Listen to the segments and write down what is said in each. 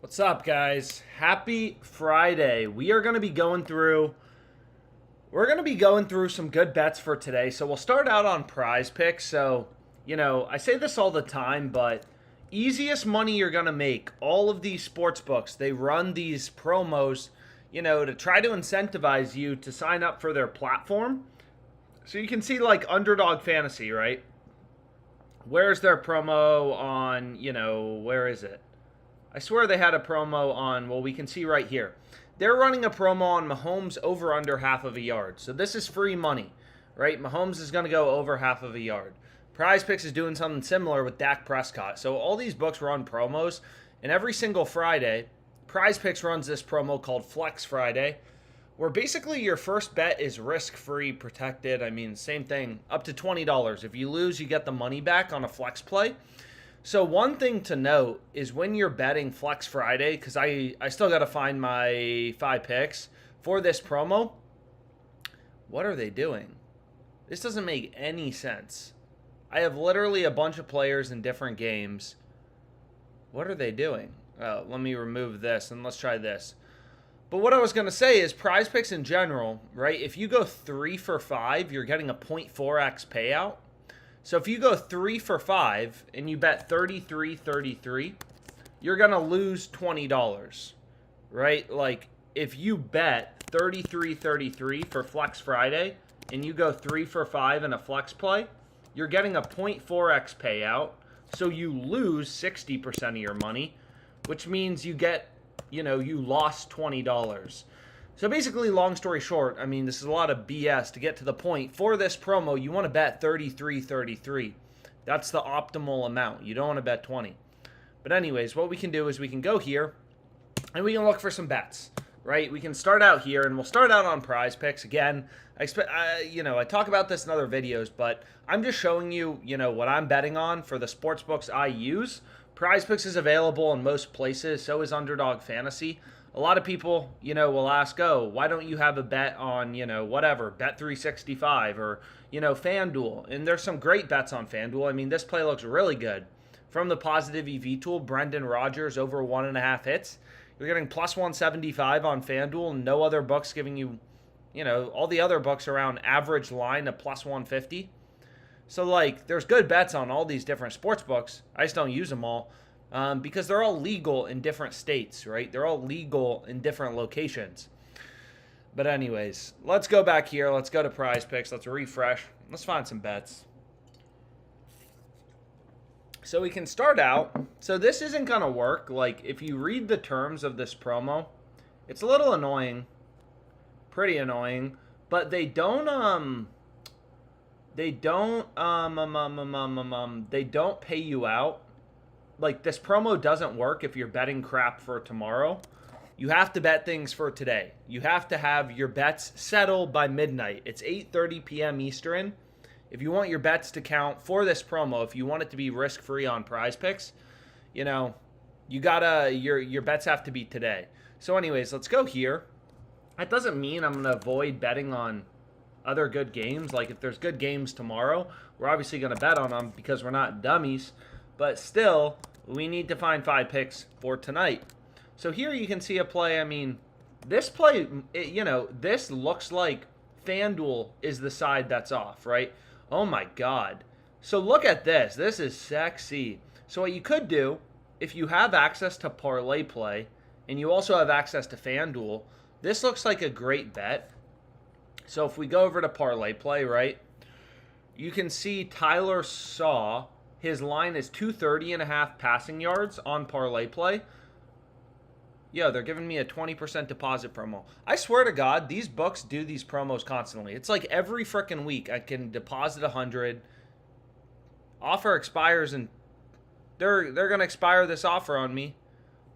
What's up, guys? Happy Friday. We're going to be going through some good bets for today. So we'll start out on PrizePicks. So, I say this all the time, but easiest money you're going to make. All of these sports books, they run these promos, to try to incentivize you to sign up for their platform. So you can see like Underdog Fantasy, right? Where's their promo on, where is it? I swear they had a promo on, well, we can see right here. They're running a promo on Mahomes over under half of a yard. So this is free money, right? Mahomes is going to go over half of a yard. PrizePicks is doing something similar with Dak Prescott. So all these books run promos, and every single Friday, PrizePicks runs this promo called Flex Friday, where basically your first bet is risk-free, protected. I mean, same thing, up to $20. If you lose, you get the money back on a flex play. So one thing to note is when you're betting Flex Friday, because I still got to find my 5 picks for this promo. What are they doing? This doesn't make any sense. I have literally a bunch of players in different games. What are they doing? Let me remove this and let's try this. But what I was going to say is PrizePicks in general, right? If you go 3 for 5, you're getting a 0.4x payout. So if you go 3 for 5 and you bet 33.33, you're going to lose $20, right? Like if you bet 33.33 for Flex Friday and you go 3 for 5 in a flex play, you're getting a 0.4x payout. So you lose 60% of your money, which means you get, you lost $20. So basically, long story short, I mean, this is a lot of BS to get to the point. For this promo, you want to bet 33.33. That's the optimal amount. You don't want to bet 20. But anyways, what we can do is we can go here and we can look for some bets, right? We can start out here and we'll start out on PrizePicks. Again, I talk about this in other videos, but I'm just showing you, what I'm betting on for the sports books I use. PrizePicks is available in most places. So is Underdog Fantasy. A lot of people, will ask, oh, why don't you have a bet on, whatever, Bet365 or, FanDuel? And there's some great bets on FanDuel. I mean, this play looks really good. From the positive EV tool, Brendan Rodgers over 1.5 hits. You're getting plus 175 on FanDuel. No other books giving you, all the other books around average line of plus 150. So, there's good bets on all these different sports books. I just don't use them all. Because they're all legal in different states, right? They're all legal in different locations. But anyways, let's go back here. Let's go to PrizePicks. Let's refresh. Let's find some bets. So we can start out. So this isn't going to work. Like, if you read the terms of this promo, it's a little annoying. Pretty annoying. But they don't pay you out. Like, this promo doesn't work if you're betting crap for tomorrow. You have to bet things for today. You have to have your bets settled by midnight. It's 8:30 p.m. Eastern. If you want your bets to count for this promo, if you want it to be risk-free on PrizePicks, you gotta, your bets have to be today. So anyways, let's go here. That doesn't mean I'm gonna avoid betting on other good games. Like, if there's good games tomorrow, we're obviously gonna bet on them because we're not dummies. But still, we need to find 5 picks for tonight. So here you can see a play. I mean, this play, this looks like FanDuel is the side that's off, right? Oh my God. So look at this. This is sexy. So what you could do, if you have access to ParlayPlay and you also have access to FanDuel, this looks like a great bet. So if we go over to ParlayPlay, right, you can see Tyler Saw. His line is 230.5 passing yards on ParlayPlay. Yeah, they're giving me a 20% deposit promo. I swear to God, these books do these promos constantly. It's like every freaking week I can deposit 100. Offer expires and they're going to expire this offer on me.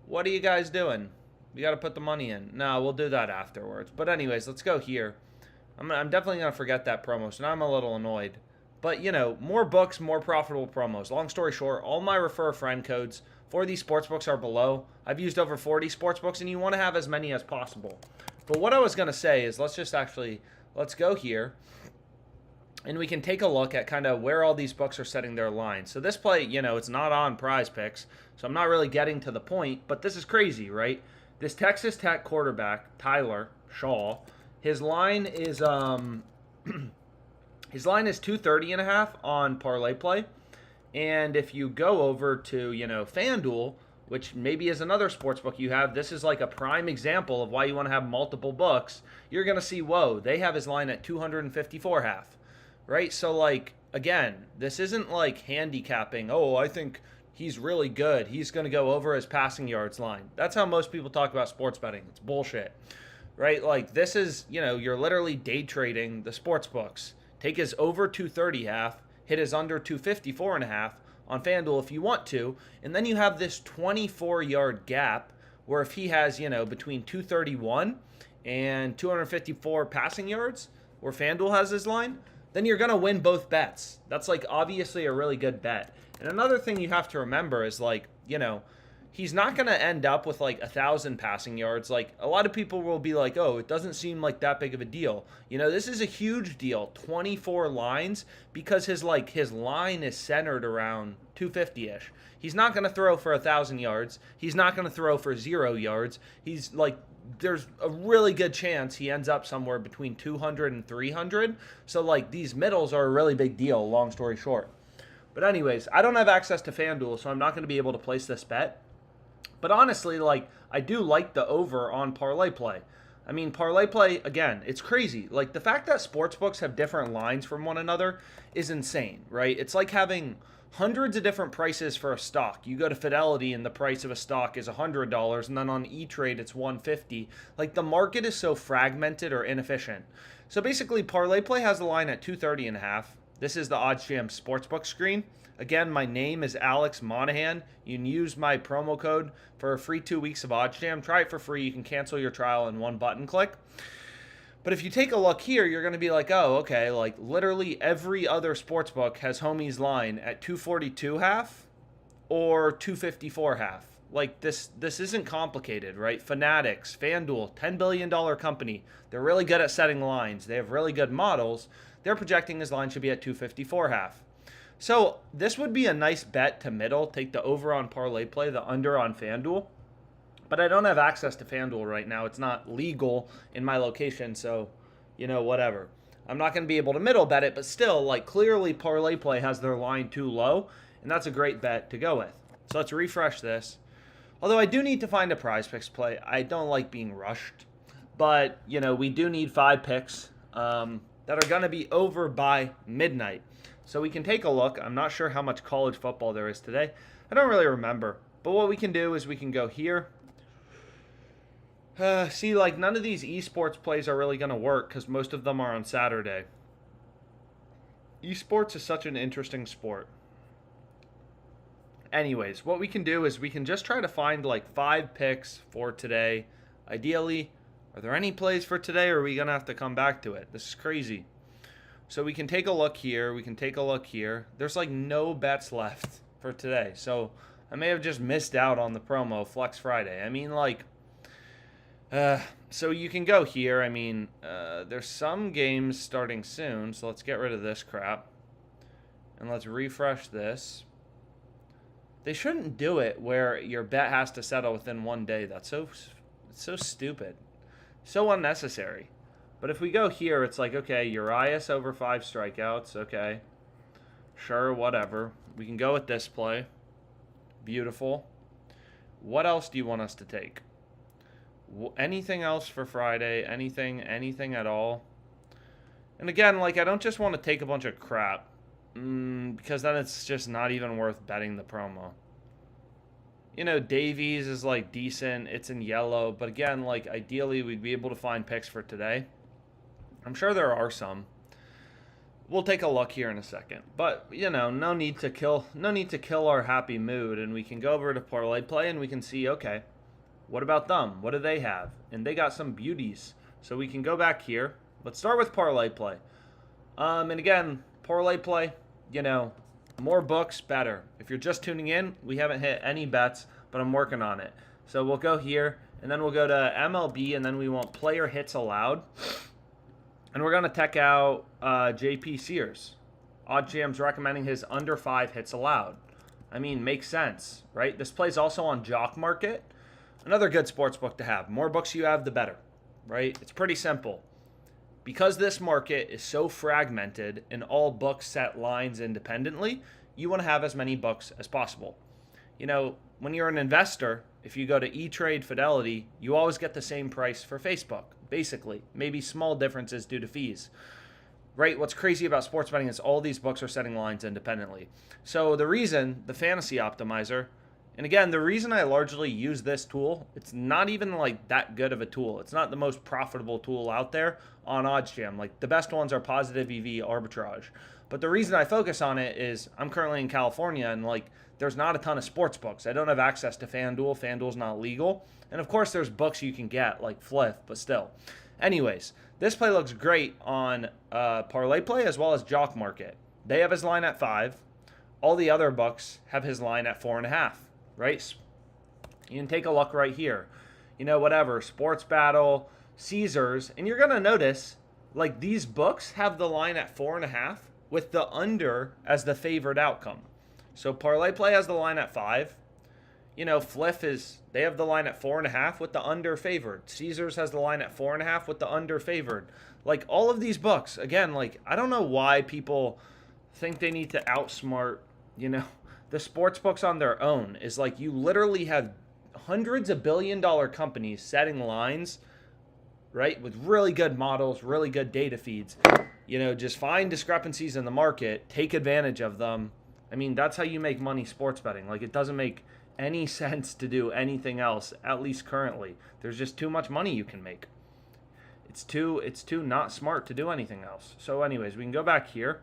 What are you guys doing? We got to put the money in. No, we'll do that afterwards. But anyways, let's go here. I'm definitely going to forget that promo, so now I'm a little annoyed. But, more books, more profitable promos. Long story short, all my refer a friend codes for these sportsbooks are below. I've used over 40 sportsbooks, and you want to have as many as possible. But what I was going to say is let's go here. and we can take a look at kind of where all these books are setting their lines. So this play, it's not on PrizePicks, so I'm not really getting to the point, but this is crazy, right? This Texas Tech quarterback, Tyler Shaw, his line is his line is 230.5 on ParlayPlay. And if you go over to, FanDuel, which maybe is another sports book you have, this is like a prime example of why you want to have multiple books. You're going to see, whoa, they have his line at 254.5. Right? So, like, again, this isn't like handicapping, oh, I think he's really good, he's going to go over his passing yards line. That's how most people talk about sports betting. It's bullshit. Right? Like, this is, you're literally day trading the sports books. Take his over 230.5, hit his under 254.5 on FanDuel if you want to, and then you have this 24-yard gap where if he has, between 231 and 254 passing yards, where FanDuel has his line, then you're going to win both bets. That's, like, obviously a really good bet. And another thing you have to remember is, like, he's not going to end up with, like, 1,000 passing yards. Like, a lot of people will be like, oh, it doesn't seem like that big of a deal. This is a huge deal, 24 lines, because his line is centered around 250-ish. He's not going to throw for 1,000 yards. He's not going to throw for 0 yards. He's, like, there's a really good chance he ends up somewhere between 200 and 300. So, like, these middles are a really big deal, long story short. But anyways, I don't have access to FanDuel, so I'm not going to be able to place this bet. But honestly, like, I do like the over on ParlayPlay. I mean, ParlayPlay, again, it's crazy. Like, the fact that sportsbooks have different lines from one another is insane, right? It's like having hundreds of different prices for a stock. You go to Fidelity and the price of a stock is $100, and then on E-Trade it's $150. Like, the market is so fragmented or inefficient. So basically, ParlayPlay has the line at 230.5. This is the OddsJam Sportsbook screen. Again, my name is Alex Monahan. You can use my promo code for a free 2 weeks of OddsJam. Try it for free. You can cancel your trial in one button click. But if you take a look here, you're going to be like, oh, okay, like literally every other sportsbook has homie's line at 242.5 or 254.5. Like, this isn't complicated, right? Fanatics, FanDuel, $10 billion company. They're really good at setting lines. They have really good models. They're projecting his line should be at 254.5. So this would be a nice bet to middle. Take the over on ParlayPlay, the under on FanDuel. But I don't have access to FanDuel right now. It's not legal in my location, so, whatever. I'm not going to be able to middle bet it, but still, like, clearly ParlayPlay has their line too low, and that's a great bet to go with. So let's refresh this. Although I do need to find a PrizePicks play. I don't like being rushed, but, we do need 5 picks that are going to be over by midnight. So we can take a look. I'm not sure how much college football there is today. I don't really remember. But what we can do is we can go here. See, like, none of these esports plays are really going to work because most of them are on Saturday. Esports is such an interesting sport. Anyways, what we can do is we can just try to find, like, 5 picks for today. Ideally, are there any plays for today, or are we going to have to come back to it? This is crazy. So we can take a look here. We can take a look here. There's, like, no bets left for today. So I may have just missed out on the promo Flex Friday. I mean, like... so you can go here. I mean, there's some games starting soon, so let's get rid of this crap. And let's refresh this. They shouldn't do it where your bet has to settle within 1 day. It's so stupid. So unnecessary. But if we go here, it's like, okay, Urias over 5 strikeouts. Okay. Sure, whatever. We can go with this play. Beautiful. What else do you want us to take? Anything else for Friday? Anything at all? And again, like, I don't just want to take a bunch of crap. Because then it's just not even worth betting the promo. Davies is, like, decent. It's in yellow. But again, like, ideally we'd be able to find picks for today. I'm sure there are some. We'll take a look here in a second. But, no need to kill our happy mood. And we can go over to ParlayPlay and we can see, okay, what about them? What do they have? And they got some beauties. So we can go back here. Let's start with ParlayPlay. And again, ParlayPlay, more books, better. If you're just tuning in, we haven't hit any bets, but I'm working on it. So we'll go here, and then we'll go to MLB, and then we want player hits allowed. And we're going to check out JP Sears. OddsJam's recommending his under 5 hits allowed. I mean, makes sense, right? This plays also on JockMKT. Another good sports book to have. More books you have, the better, right? It's pretty simple. Because this market is so fragmented and all books set lines independently, you want to have as many books as possible. You know, when you're an investor, if you go to E-Trade Fidelity, you always get the same price for Facebook, basically. Maybe small differences due to fees. Right? What's crazy about sports betting is all these books are setting lines independently. So the reason, the fantasy optimizer, and again, the reason I largely use this tool, it's not even like that good of a tool. It's not the most profitable tool out there on OddsJam. Like the best ones are Positive EV, Arbitrage. But the reason I focus on it is I'm currently in California and like there's not a ton of sports books. I don't have access to FanDuel. FanDuel's not legal. And of course there's books you can get like Fliff, but still. Anyways, this play looks great on ParlayPlay as well as JockMKT. They have his line at 5. All the other books have his line at 4.5. Right? You can take a look right here. You know, whatever, SportsBattle, Caesars, and you're going to notice, like, these books have the line at 4.5 with the under as the favored outcome. So ParlayPlay has the line at 5. You know, Fliff they have the line at 4.5 with the under favored. Caesars has the line at 4.5 with the under favored. Like, all of these books, again, like, I don't know why people think they need to outsmart, you know, the sports books on their own. Is like you literally have hundreds of billion-dollar companies setting lines, right, with really good models, really good data feeds. You know, just find discrepancies in the market, take advantage of them. I mean, that's how you make money sports betting. Like, it doesn't make any sense to do anything else, at least currently. There's just too much money you can make. It's too not smart to do anything else. So anyways, we can go back here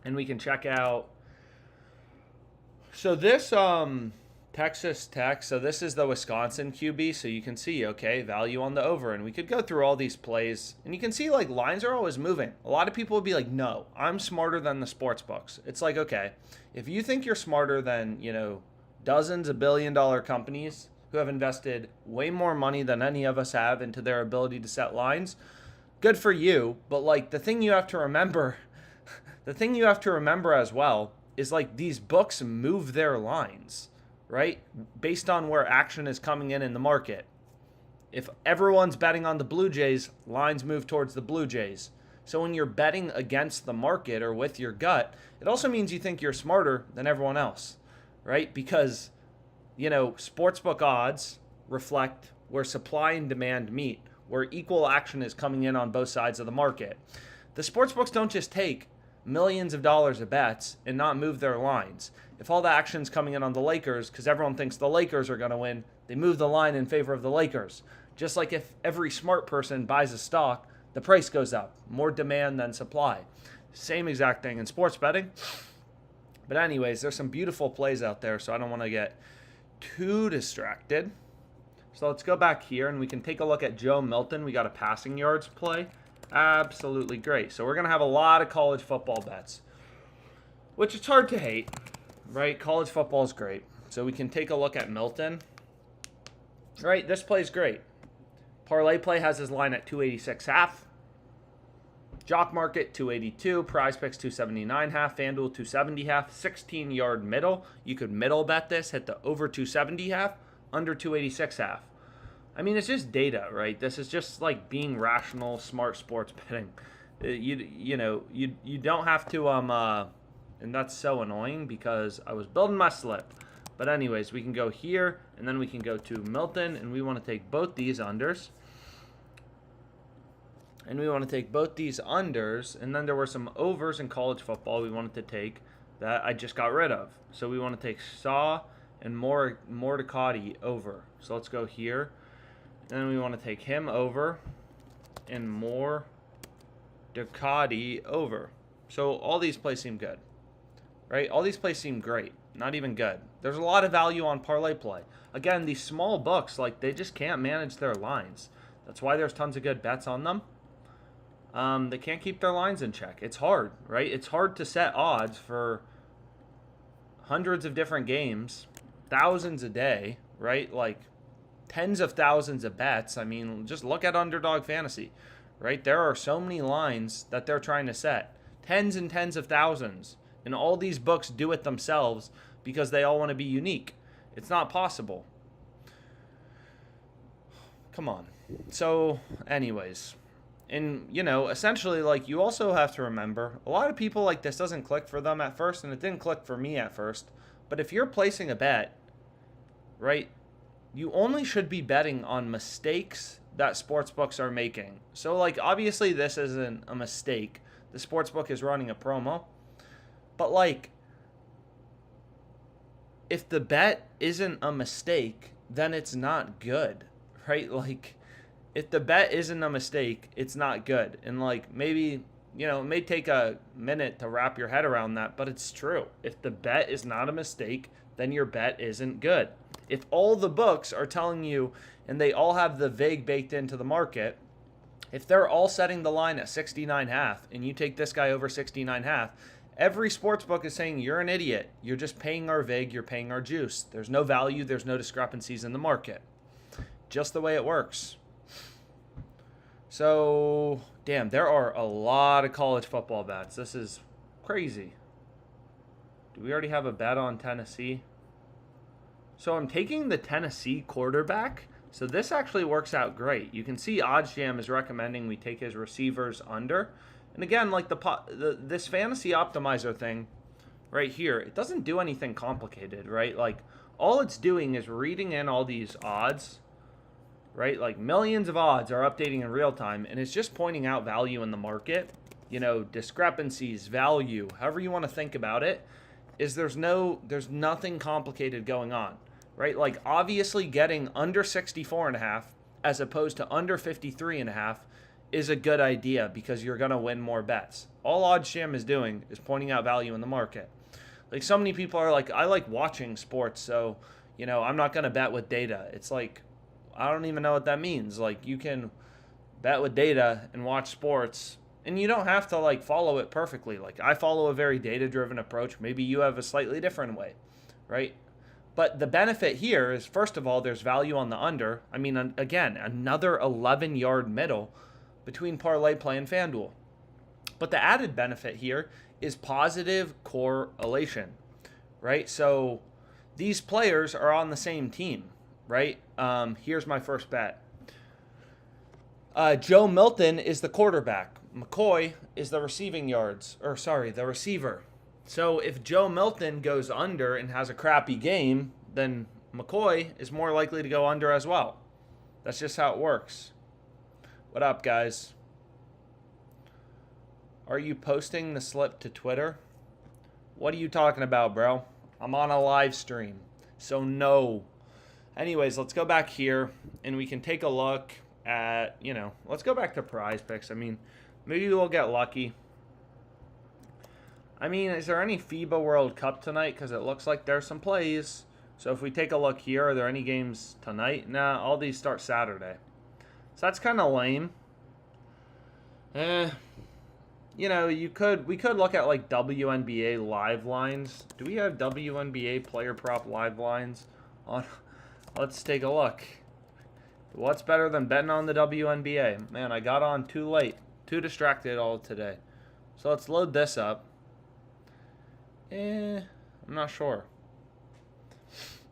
and we can check out. So this Texas Tech, so this is the Wisconsin QB, so you can see, okay, value on the over, and we could go through all these plays, and you can see, like, lines are always moving. A lot of people would be like, no, I'm smarter than the sports books. It's like, okay, if you think you're smarter than, you know, dozens of billion-dollar companies who have invested way more money than any of us have into their ability to set lines, good for you, but, like, the thing you have to remember as well is like these books move their lines, right? Based on where action is coming in the market. If everyone's betting on the Blue Jays, lines move towards the Blue Jays. So when you're betting against the market or with your gut, it also means you think you're smarter than everyone else, right? Because, you know, sportsbook odds reflect where supply and demand meet, where equal action is coming in on both sides of the market. The sportsbooks don't just take millions of dollars of bets and not move their lines. If all the action's coming in on the Lakers because everyone thinks the Lakers are going to win, they move the line in favor of the Lakers. Just like if every smart person buys a stock, the price goes up. More demand than supply. Same exact thing in sports betting. But anyways, there's some beautiful plays out there, so I don't want to get too distracted. So let's go back here and we can take a look at Joe Milton. We got a passing yards play. Absolutely great. So we're going to have a lot of college football bets, which it's hard to hate, right? College football is great. So we can take a look at Milton. Right, this play's great. ParlayPlay has his line at 286.5. JockMKT 282, PrizePicks 279.5, FanDuel 270.5, 16-yard middle. You could middle bet this, hit the over 270.5, under 286.5. I mean, it's just data, right? This is just like being rational, smart sports betting. You don't have to and that's so annoying because I was building my slip. But anyways, we can go here and then we can go to Milton and we want to take both these unders. And we want to take both these unders, and then there were some overs in college football we wanted to take that I just got rid of. So we want to take Saw and Mordecai over. So let's go here. And then we want to take him over and Mordecai over. So all these plays seem good, right? All these plays seem great, not even good. There's a lot of value on ParlayPlay. Again, these small books, like, they just can't manage their lines. That's why there's tons of good bets on them. They can't keep their lines in check. It's hard, right? It's hard to set odds for hundreds of different games, thousands a day, right? Like tens of thousands of bets. I mean, just look at Underdog Fantasy, right? There are so many lines that they're trying to set, tens and tens of thousands, and all these books do it themselves because they all want to be unique. It's not possible. Come on. So, anyways, and essentially, like, you also have to remember, a lot of people, like, this doesn't click for them at first, and it didn't click for me at first. But if you're placing a bet, right, you only should be betting on mistakes that sportsbooks are making. So, like, obviously this isn't a mistake. The sportsbook is running a promo. But, like, if the bet isn't a mistake, then it's not good, right? Like, if the bet isn't a mistake, it's not good. And, like, maybe, it may take a minute to wrap your head around that, but it's true. If the bet is not a mistake, then your bet isn't good. If all the books are telling you, and they all have the vig baked into the market, if they're all setting the line at 69.5 and you take this guy over 69.5, every sportsbook is saying you're an idiot. You're just paying our vig, you're paying our juice. There's no value, there's no discrepancies in the market. Just the way it works. So, damn, there are a lot of college football bets. This is crazy. Do we already have a bet on Tennessee? So I'm taking the Tennessee quarterback. So this actually works out great. You can see OddsJam is recommending we take his receivers under. And again, like this fantasy optimizer thing right here, it doesn't do anything complicated, right? Like, all it's doing is reading in all these odds, right? Like, millions of odds are updating in real time, and it's just pointing out value in the market, discrepancies, value, however you want to think about it, is there's nothing complicated going on, right? Like, obviously getting under 64.5 as opposed to under 53.5 is a good idea because you're going to win more bets. All OddsJam is doing is pointing out value in the market. Like, so many people are like, I like watching sports, so, I'm not going to bet with data. It's like, I don't even know what that means. Like, you can bet with data and watch sports, and you don't have to, like, follow it perfectly. Like, I follow a very data-driven approach. Maybe you have a slightly different way, right? But the benefit here is, first of all, there's value on the under. I mean, again, another 11-yard middle between ParlayPlay and FanDuel. But the added benefit here is positive correlation, right? So these players are on the same team, right? Here's my first bet. Joe Milton is the quarterback. McCoy is the the receiver. So if Joe Milton goes under and has a crappy game, then McCoy is more likely to go under as well. That's just how it works. What up, guys? Are you posting the slip to Twitter? What are you talking about, bro? I'm on a live stream, so no. Anyways, let's go back here, and we can take a look at, let's go back to PrizePicks. I mean, maybe we'll get lucky. I mean, is there any FIBA World Cup tonight? Because it looks like there's some plays. So if we take a look here, are there any games tonight? Nah, all these start Saturday. So that's kind of lame. We could look at, like, WNBA live lines. Do we have WNBA player prop live lines on? Let's take a look. What's better than betting on the WNBA? Man, I got on too late. Too distracted all today. So let's load this up. I'm not sure.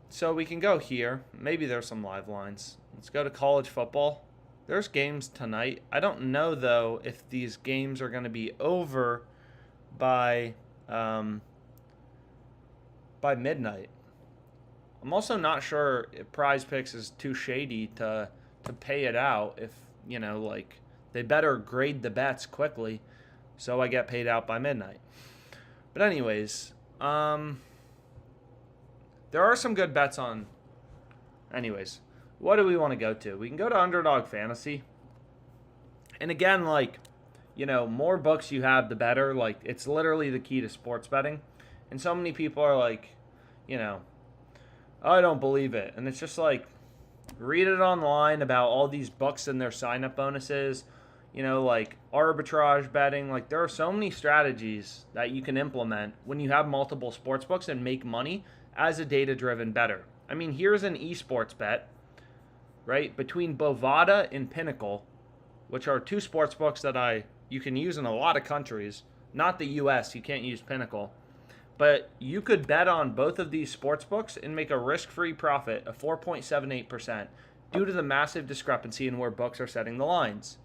So we can go here. Maybe there's some live lines. Let's go to college football. There's games tonight. I don't know, though, if these games are going to be over by midnight. I'm also not sure if PrizePicks is too shady to pay it out. If, they better grade the bets quickly so I get paid out by midnight. But anyways, there are some good bets on. Anyways, what do we want to go to? We can go to Underdog Fantasy. And again, more books you have, the better. Like, it's literally the key to sports betting. And so many people are like, I don't believe it. And it's just like, read it online about all these books and their sign-up bonuses. Like arbitrage betting. Like, there are so many strategies that you can implement when you have multiple sports books and make money as a data-driven bettor. I mean, here's an esports bet, right? Between Bovada and Pinnacle, which are two sports books that you can use in a lot of countries. Not the US, you can't use Pinnacle. But you could bet on both of these sports books and make a risk-free profit of 4.78% due to the massive discrepancy in where books are setting the lines.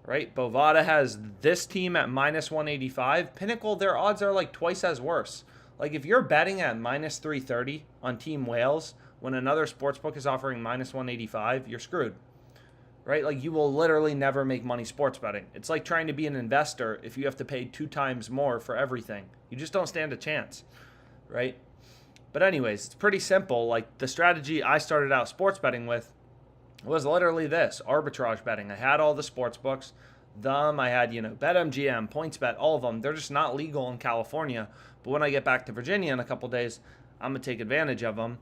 Right? Bovada has this team at minus 185. Pinnacle, their odds are like twice as worse. Like if you're betting at minus 330 on Team Wales when another sportsbook is offering minus 185, you're screwed. Right? Like you will literally never make money sports betting. It's like trying to be an investor if you have to pay 2 times more for everything. You just don't stand a chance. Right? But anyways, it's pretty simple. Like the strategy I started out sports betting with was literally this, arbitrage betting. I had all the sports books. I had, BetMGM, PointsBet, all of them. They're just not legal in California. But when I get back to Virginia in a couple days, I'm going to take advantage of them.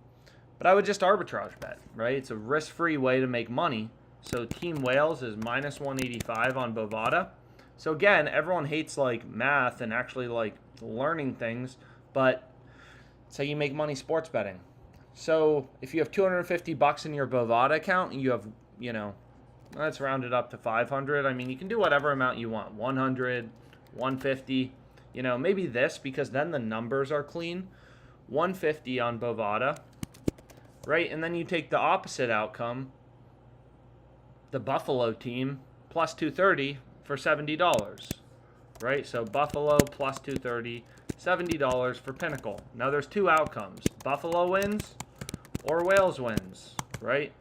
But I would just arbitrage bet, right? It's a risk-free way to make money. So Team Wales is minus 185 on Bovada. So again, everyone hates like math and actually like learning things, but it's how you make money sports betting. So if you have $250 in your Bovada account and you have, let's round it up to 500. I mean, you can do whatever amount you want, 100, 150, maybe this because then the numbers are clean. 150 on Bovada, right? And then you take the opposite outcome, the Buffalo team, plus 230 for $70, right? So Buffalo plus 230, $70 for Pinnacle. Now there's two outcomes. Buffalo wins or Wales wins, right?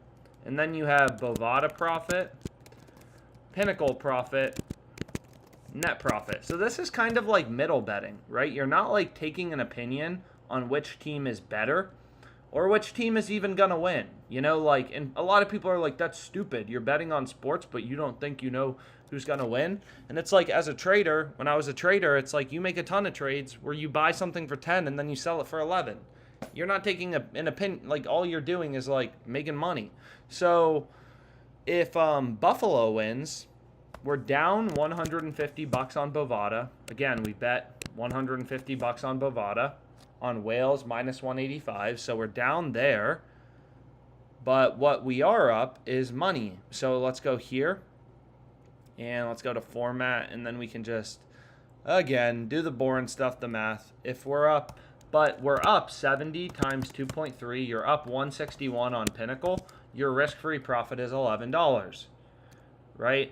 And then you have Bovada profit, Pinnacle profit, net profit. So this is kind of like middle betting, right? You're not like taking an opinion on which team is better or which team is even going to win. And a lot of people are like, that's stupid. You're betting on sports, but you don't think you know who's going to win. And it's like, as a trader, when I was a trader, it's like you make a ton of trades where you buy something for 10 and then you sell it for 11. You're not taking an opinion. Like all you're doing is like making money. So if Buffalo wins, we're down $150 on Bovada. Again, we bet $150 on Bovada. On Wales, minus 185. So we're down there. But what we are up is money. So let's go here. And let's go to format. And then we can just, again, do the boring stuff, the math. If we're up, but we're up 70 times 2.3. You're up 161 on Pinnacle. Your risk-free profit is $11. Right?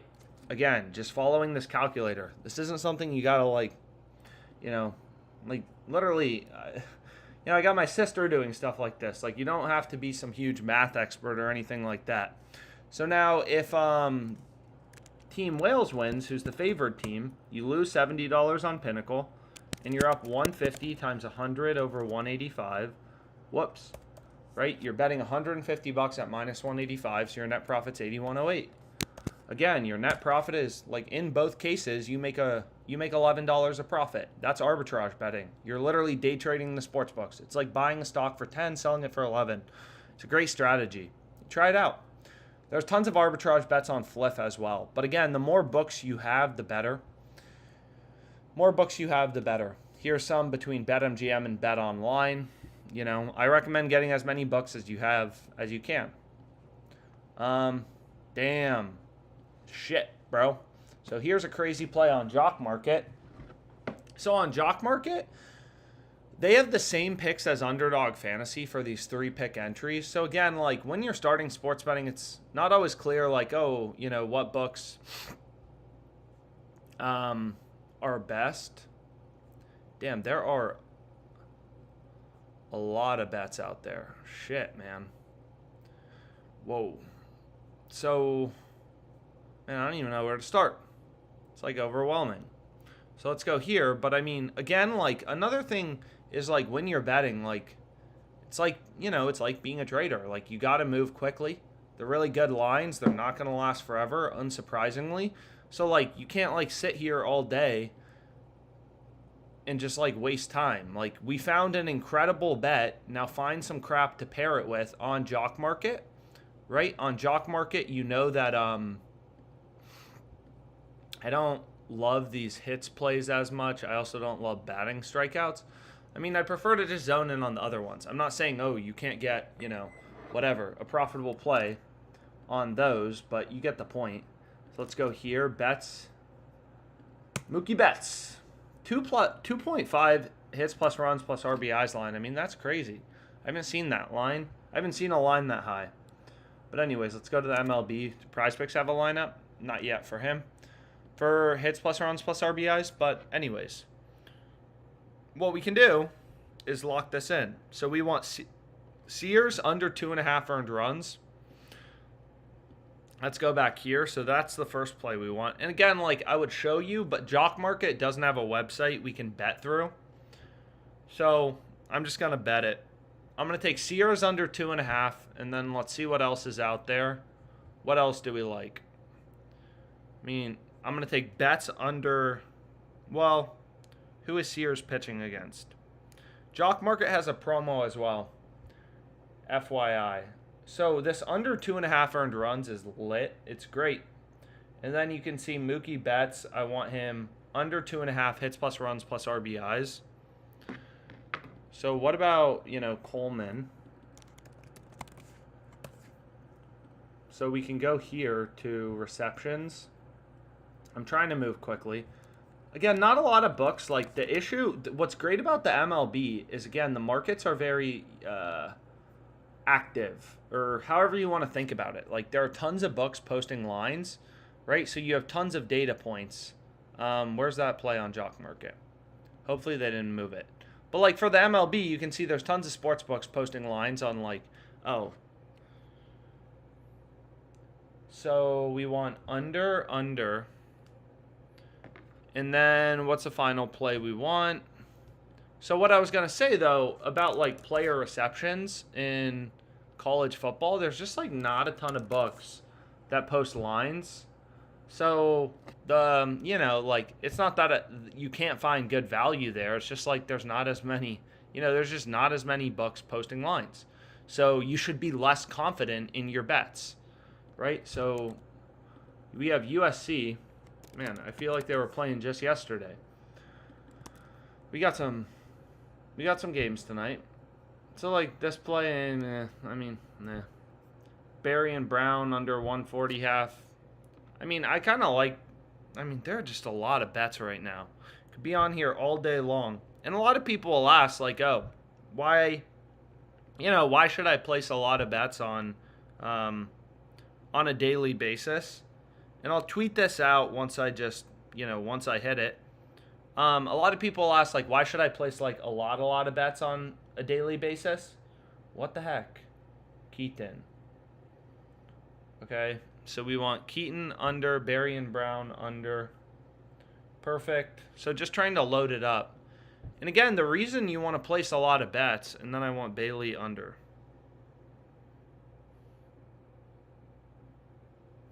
Again, just following this calculator. This isn't something you got to literally, I got my sister doing stuff like this. Like, you don't have to be some huge math expert or anything like that. So now, if Team Wales wins, who's the favored team, you lose $70 on Pinnacle, and you're up 150 times 100 over 185. Whoops. Right? You're betting $150 at minus 185, so your net profit's 81.08. Again, your net profit is, like, in both cases, you make $11 a profit. That's arbitrage betting. You're literally day trading the sports books. It's like buying a stock for 10, selling it for 11. It's a great strategy. Try it out. There's tons of arbitrage bets on Fliff as well. But again, the more books you have, the better. More books you have, the better. Here's some between BetMGM and BetOnline. I recommend getting as many books as you have as you can. Damn. Shit, bro. So here's a crazy play on JockMKT. So on JockMKT, they have the same picks as Underdog Fantasy for these 3-pick entries. So again, like when you're starting sports betting, it's not always clear like, what books are best. Damn, there are a lot of bets out there. Shit, man. Whoa. So, man, I don't even know where to start. It's like overwhelming. So let's go here. But I mean, again, like another thing is like when you're betting, like it's like, it's like being a trader. Like you got to move quickly. They're really good lines. They're not going to last forever, unsurprisingly. So like you can't like sit here all day and just like waste time. Like we found an incredible bet. Now find some crap to pair it with on JockMKT, right? On JockMKT, that I don't love these hits plays as much. I also don't love batting strikeouts. I mean, I prefer to just zone in on the other ones. I'm not saying, you can't get, a profitable play on those, but you get the point. So let's go here. Bets. Mookie Betts. 2.5 hits plus runs plus RBIs line. I mean, that's crazy. I haven't seen that line. I haven't seen a line that high. But anyways, let's go to the MLB. Do PrizePicks have a lineup? Not yet for him. For hits plus runs plus RBIs. But anyways, what we can do is lock this in. So we want Sears under 2.5 earned runs. Let's go back here. So that's the first play we want. And again, like I would show you, but JockMKT doesn't have a website we can bet through. So I'm just going to bet it. I'm going to take Sears under 2.5, and then let's see what else is out there. What else do we like? I mean, I'm going to take Betts under, well, who is Sears pitching against? JockMKT has a promo as well. FYI. So this under 2.5 earned runs is lit. It's great. And then you can see Mookie Betts. I want him under 2.5 hits plus runs plus RBIs. So what about, Coleman? So we can go here to receptions. I'm trying to move quickly. Again, not a lot of books. Like the issue, what's great about the MLB is, again, the markets are very active, or however you want to think about it. Like there are tons of books posting lines, right? So you have tons of data points. Where's that play on JockMKT? Hopefully they didn't move it. But like for the MLB, you can see there's tons of sports books posting lines on like, oh. So we want under. And then what's the final play we want? So what I was going to say, though, about like player receptions in college football, there's just like not a ton of books that post lines. So like it's not that you can't find good value there. It's just like there's not as many, there's just not as many books posting lines. So you should be less confident in your bets, right? So we have USC. Man, I feel like they were playing just yesterday. We got some games tonight. So like this play, nah. Barry and Brown under 140 half. There are just a lot of bets right now. Could be on here all day long. And a lot of people will ask, like, oh, why should I place a lot of bets on a daily basis? And I'll tweet this out once I hit it. A lot of people ask, like, why should I place, like, a lot of bets on a daily basis? What the heck? Keaton. Okay. So we want Keaton under, Barry and Brown under. Perfect. So just trying to load it up. And again, the reason you want to place a lot of bets, and then I want Bailey under.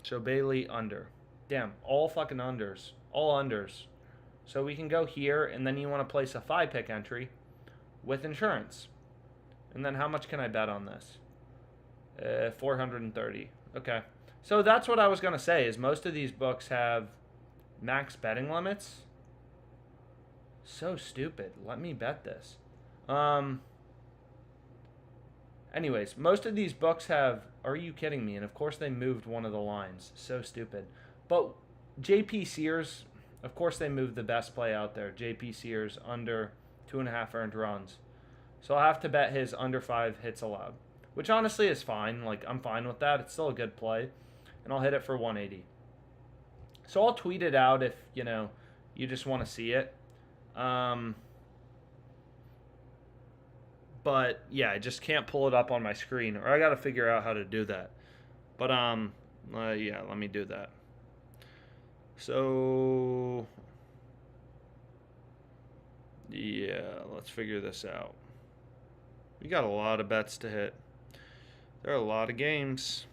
So Bailey under. Damn, all fucking unders. All unders. So we can go here, and then you want to place a 5-pick entry with insurance. And then how much can I bet on this? 430. Okay. So that's what I was going to say, is most of these books have max betting limits. So stupid. Let me bet this. Anyways, most of these books have, are you kidding me? And of course they moved one of the lines. So stupid. But JP Sears, of course they moved the best play out there. JP Sears under 2.5 earned runs. So I'll have to bet his under 5 hits allowed, which honestly is fine. Like, I'm fine with that. It's still a good play. And I'll hit it for 180. So I'll tweet it out if, you just want to see it. But, yeah, I just can't pull it up on my screen. Or I got to figure out how to do that. But, yeah, let me do that. So, yeah, let's figure this out. We got a lot of bets to hit. There are a lot of games.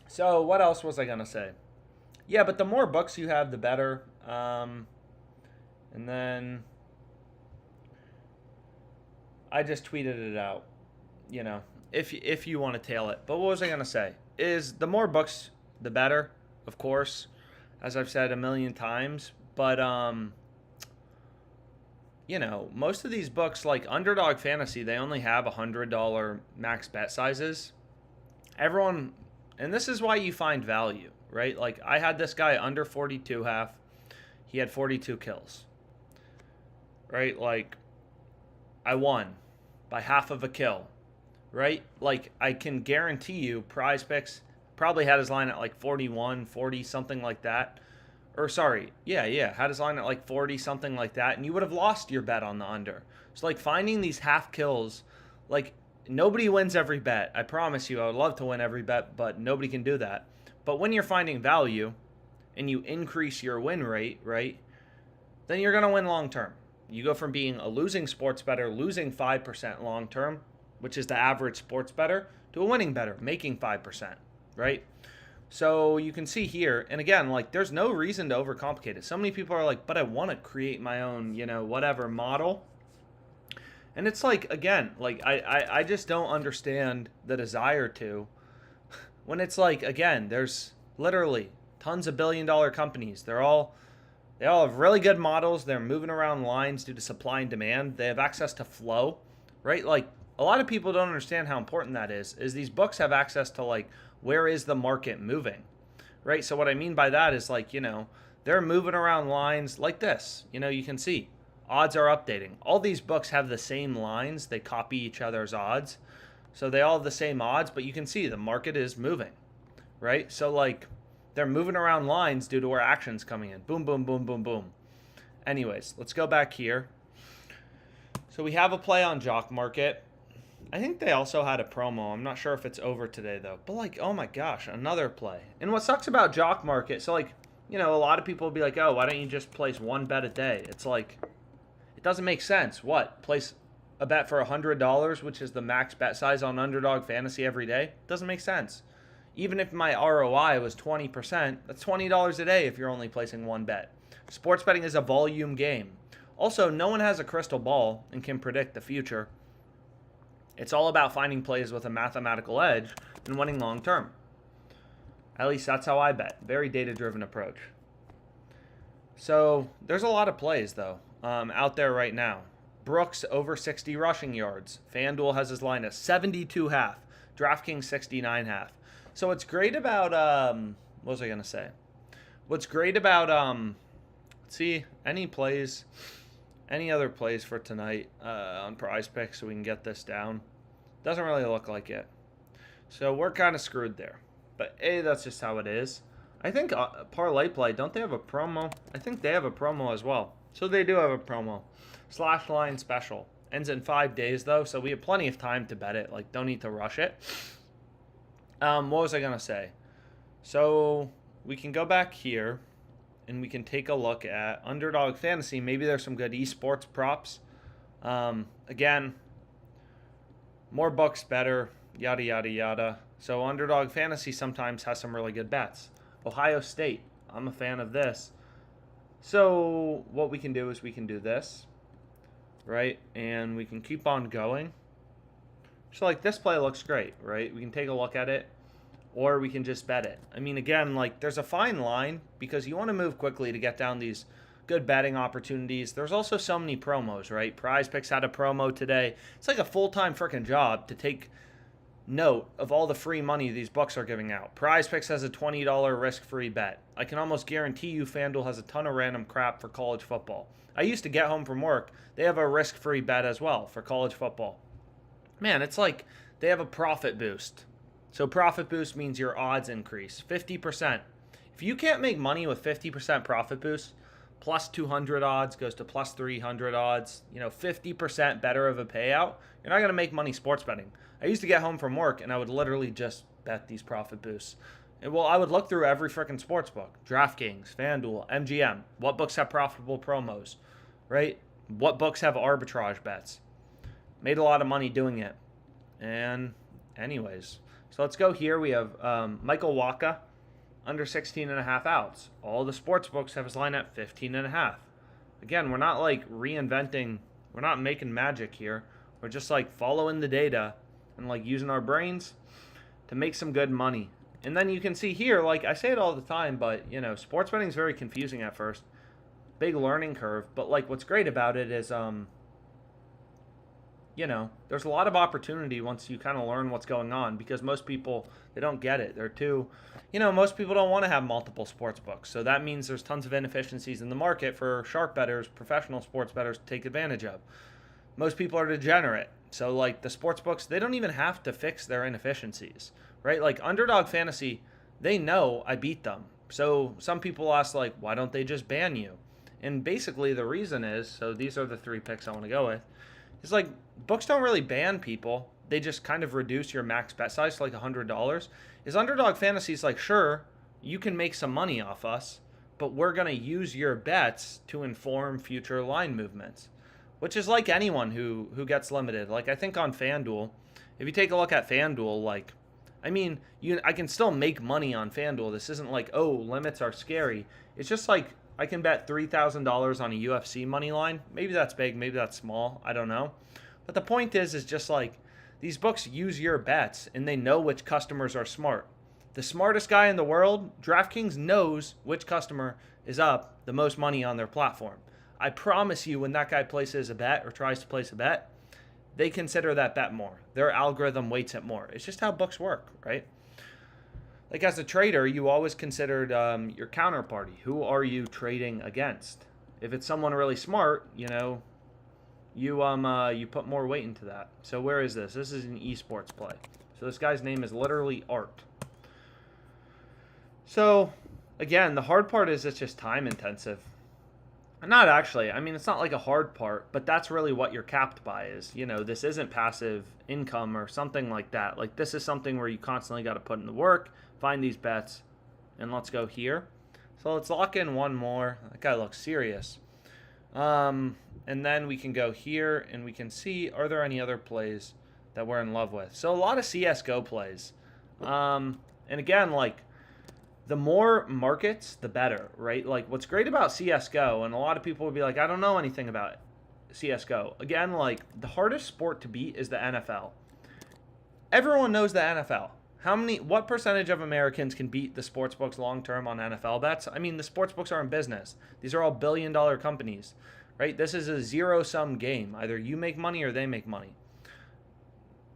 So what else was I going to say? Yeah, but the more books you have, the better. And then I just tweeted it out, if you want to tail it. But what was I going to say? Is the more books, the better, of course, as I've said a million times. But, most of these books, like Underdog Fantasy, they only have $100 max bet sizes. everyone, and this is why you find value, right? Like, I had this guy under 42 half. He had 42 kills, right? Like, I won by half of a kill, right? Like, I can guarantee you PrizePicks probably had his line at like 41, 40, something like that. Or sorry, yeah, had his line at like 40, something like that, and you would have lost your bet on the under. So, like, finding these half kills, like, nobody wins every bet. I promise you, I would love to win every bet, but nobody can do that. But when you're finding value and you increase your win rate, right, then you're going to win long term. You go from being a losing sports bettor, losing 5% long term, which is the average sports bettor, to a winning bettor, making 5%, right? So you can see here, and again, like, there's no reason to overcomplicate it. So many people are like, but I want to create my own, whatever model. And it's like, again, like, I just don't understand the desire to, when it's like, again, there's literally tons of billion-dollar companies. They all have really good models. They're moving around lines due to supply and demand. They have access to flow, right? Like, a lot of people don't understand how important that is these books have access to, like, where is the market moving, right? So what I mean by that is, like, they're moving around lines like this. You can see odds are updating. All these books have the same lines. They copy each other's odds. So they all have the same odds, but you can see the market is moving, right? So, like, they're moving around lines due to where action's coming in. Boom, boom, boom, boom, boom. Anyways, let's go back here. So we have a play on JockMKT. I think they also had a promo. I'm not sure if it's over today, though. But, like, oh my gosh, another play. And what sucks about JockMKT, so, like, a lot of people will be like, oh, why don't you just place one bet a day? It's like, it doesn't make sense. What? Place a bet for $100, which is the max bet size on Underdog Fantasy every day? Doesn't make sense. Even if my ROI was 20%, that's $20 a day if you're only placing one bet. Sports betting is a volume game. Also, no one has a crystal ball and can predict the future. It's all about finding plays with a mathematical edge and winning long term. At least that's how I bet. Very data-driven approach. So there's a lot of plays, though, out there right now. Brooks over 60 rushing yards. FanDuel has his line at 72 half. DraftKings 69 half. So what's great about, what was I going to say? What's great about, see, any other plays for tonight on PrizePicks so we can get this down? Doesn't really look like it. So we're kind of screwed there. But, that's just how it is. I think ParlayPlay, don't they have a promo? I think they have a promo as well. So they do have a promo. Slash line special. Ends in 5 days, though, so we have plenty of time to bet it. Like, don't need to rush it. What was I going to say? So we can go back here and we can take a look at Underdog Fantasy. Maybe there's some good esports props. Again, more books better, yada, yada, yada. So Underdog Fantasy sometimes has some really good bets. Ohio State, I'm a fan of this. So what we can do is we can do this, right? And we can keep on going. So, like, this play looks great, right? We can take a look at it, or we can just bet it. I mean, again, like, there's a fine line because you want to move quickly to get down these good betting opportunities. There's also so many promos, right? PrizePicks had a promo today. It's like a full-time freaking job to take note of all the free money these books are giving out. PrizePicks has a $20 risk-free bet. I can almost guarantee you FanDuel has a ton of random crap for college football. I used to get home from work. They have a risk-free bet as well for college football. Man, it's like they have a profit boost. So profit boost means your odds increase 50%. If you can't make money with 50% profit boost, plus 200 odds goes to plus 300 odds, 50% better of a payout, you're not going to make money sports betting. I used to get home from work and I would literally just bet these profit boosts. And, well, I would look through every freaking sports book. DraftKings, FanDuel, MGM. What books have profitable promos, right? What books have arbitrage bets? Made a lot of money doing it. And anyways, so let's go here. We have Michael Waka, under 16.5 outs. All the sports books have his line at 15.5. Again, we're not like reinventing. We're not making magic here. We're just like following the data and like using our brains to make some good money. And then you can see here, like I say it all the time, but sports betting is very confusing at first. Big learning curve. But like what's great about it is there's a lot of opportunity once you kind of learn what's going on, because most people, they don't get it. They're too, most people don't want to have multiple sports books. So that means there's tons of inefficiencies in the market for sharp bettors, professional sports bettors to take advantage of. Most people are degenerate. So like the sports books, they don't even have to fix their inefficiencies, right? Like Underdog Fantasy, they know I beat them. So some people ask, like, why don't they just ban you? And basically the reason is, so these are the 3 picks I want to go with. It's like, books don't really ban people. They just kind of reduce your max bet size to like $100. Is Underdog Fantasy's like, sure, you can make some money off us, but we're going to use your bets to inform future line movements, which is like anyone who gets limited. Like I think on FanDuel, if you take a look at FanDuel, like, I can still make money on FanDuel. This isn't like, oh, limits are scary. It's just like, I can bet $3,000 on a UFC money line. Maybe that's big, maybe that's small. I don't know. But the point is just like, these books use your bets and they know which customers are smart. The smartest guy in the world, DraftKings, knows which customer is up the most money on their platform. I promise you, when that guy places a bet or tries to place a bet, they consider that bet more. Their algorithm weights it more. It's just how books work, right? Like as a trader, you always considered your counterparty. Who are you trading against? If it's someone really smart, you put more weight into that. So where is this? This is an esports play. So this guy's name is literally Art. So again, the hard part is it's just time intensive. Not actually. It's not like a hard part, but that's really what you're capped by is, this isn't passive income or something like that. Like this is something where you constantly got to put in the work, find these bets, and let's go here. So let's lock in one more. That guy looks serious. And then we can go here and we can see, are there any other plays that we're in love with? So a lot of CSGO plays. And again, like, the more markets, the better, right? Like what's great about CSGO, and a lot of people would be like, I don't know anything about CSGO. Again, like the hardest sport to beat is the NFL. Everyone knows the NFL. What percentage of Americans can beat the sportsbooks long-term on NFL bets? The sportsbooks are in business. These are all billion-dollar companies, right? This is a zero-sum game. Either you make money or they make money.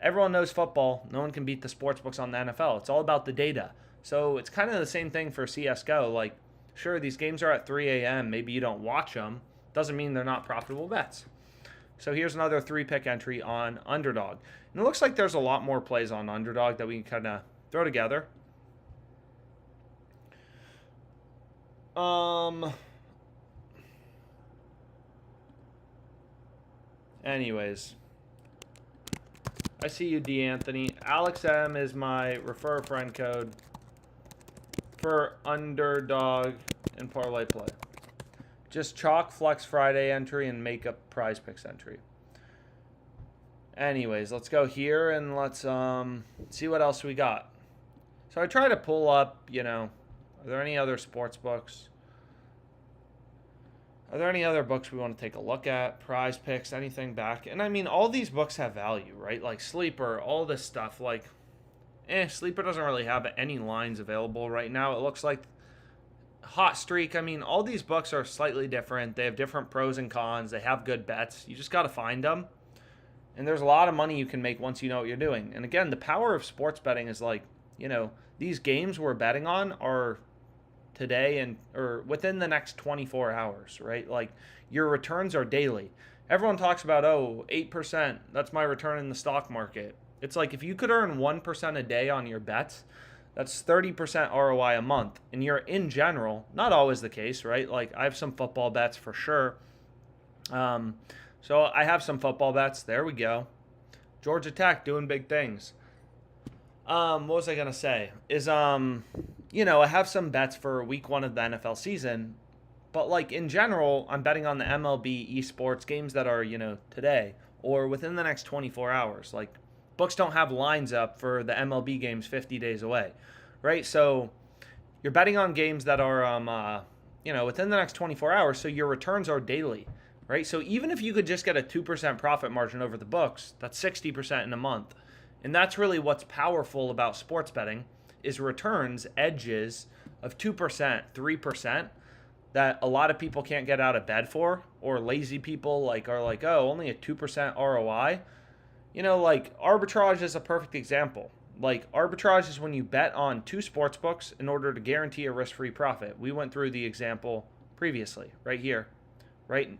Everyone knows football. No one can beat the sportsbooks on the NFL. It's all about the data. So it's kind of the same thing for CSGO. Like, sure, these games are at 3 a.m. Maybe you don't watch them. Doesn't mean they're not profitable bets. So here's another 3-pick entry on Underdog. And it looks like there's a lot more plays on Underdog that we can kind of throw together. Anyways, I see you, D. Anthony. ALEXM is my refer a friend code for Underdog and ParlayPlay. Just chalk Flex Friday entry and make a PrizePicks entry. Anyways, let's go here and let's see what else we got. So I try to pull up, are there any other sports books? Are there any other books we want to take a look at? PrizePicks, anything back? And all these books have value, right? Like Sleeper, all this stuff. Like, Sleeper doesn't really have any lines available right now. It looks like Hot Streak. All these books are slightly different. They have different pros and cons. They have good bets. You just got to find them. And there's a lot of money you can make once you know what you're doing. And again, the power of sports betting is like, these games we're betting on are today or within the next 24 hours, right? Like your returns are daily. Everyone talks about, 8%, that's my return in the stock market. It's like if you could earn 1% a day on your bets, that's 30% ROI a month. And you're in general, not always the case, right? Like I have some football bets for sure. So I have some football bets. There we go. Georgia Tech doing big things. What was I going to say? Is, I have some bets for week 1 of the NFL season. But like in general, I'm betting on the MLB esports games that are, today or within the next 24 hours. Like books don't have lines up for the MLB games 50 days away, right? So you're betting on games that are, within the next 24 hours. So your returns are daily, right? So even if you could just get a 2% profit margin over the books, that's 60% in a month. And that's really what's powerful about sports betting is returns, edges of 2%, 3% that a lot of people can't get out of bed for, or lazy people are like, only a 2% ROI. You know, like arbitrage is a perfect example. Like arbitrage is when you bet on two sports books in order to guarantee a risk-free profit. We went through the example previously, right here, right?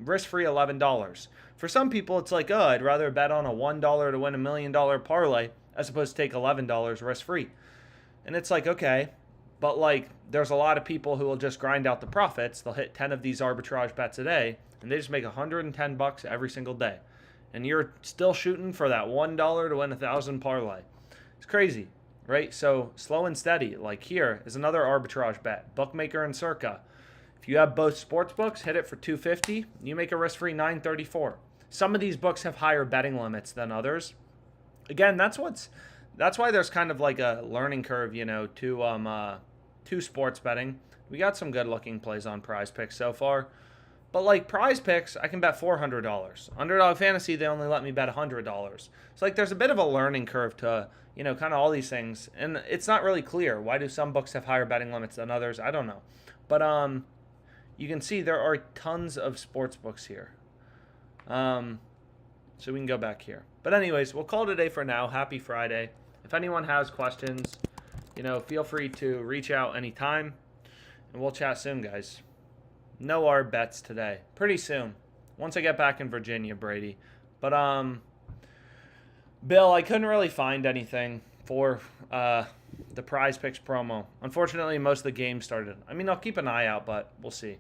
Risk-free $11. For some people, it's like, oh, I'd rather bet on a $1 to win $1,000,000 parlay as opposed to take $11 risk-free. And it's like, okay, but like there's a lot of people who will just grind out the profits. They'll hit 10 of these arbitrage bets a day, and they just make $110 every single day. And you're still shooting for that $1 to win 1,000 parlay. It's crazy, right? So slow and steady. Like here is another arbitrage bet, Bookmaker and Circa. If you have both sports books, hit it for $250. You make a risk-free $934. Some of these books have higher betting limits than others. Again, that's why there's kind of like a learning curve, you know, to sports betting. We got some good-looking plays on PrizePicks so far. But like PrizePicks, I can bet $400. Underdog Fantasy, they only let me bet $100. So like there's a bit of a learning curve to, you know, kind of all these things. And it's not really clear. Why do some books have higher betting limits than others? I don't know. But you can see there are tons of sports books here. So we can go back here. But anyways, we'll call it a day for now. Happy Friday. If anyone has questions, you know, feel free to reach out anytime. And we'll chat soon, guys. No ARB bets today. Pretty soon. Once I get back in Virginia, Brady. But, Bill, I couldn't really find anything for the PrizePicks promo. Unfortunately, most of the games started. I mean, I'll keep an eye out, but we'll see.